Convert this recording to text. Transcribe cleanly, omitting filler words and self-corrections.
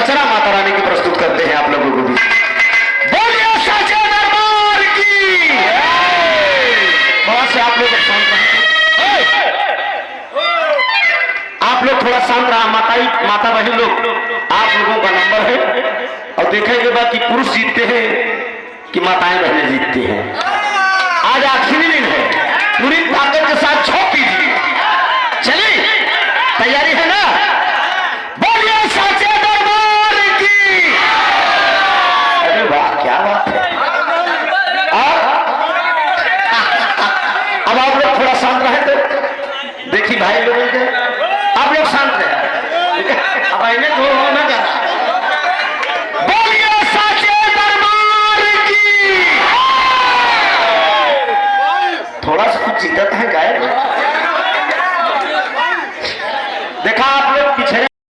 रचना माता रानी की प्रस्तुत करते हैं आप लोगों को भी। बोलिए साचे दरबार की। थोड़ा से आप लोग शांत रहे, आप लोग थोड़ा शांत रहा। माता बहन लोग, आप लोगों का नंबर है और देखेंगे बात कि पुरुष जीतते हैं कि माताएं बहनें जीतती हैं। आज आखिरी दिन है, पूरी ताकत के साथ झोंक कीजिए। चलिए, तैयारी है ना? बोलिए साचे दरबार की। अरे वाह, क्या बात है। अब आप लोग थोड़ा शांत रहे तो देखिए भाई लोगों के, आप लोग शांत रहे। अब इन्हें तो ना क्या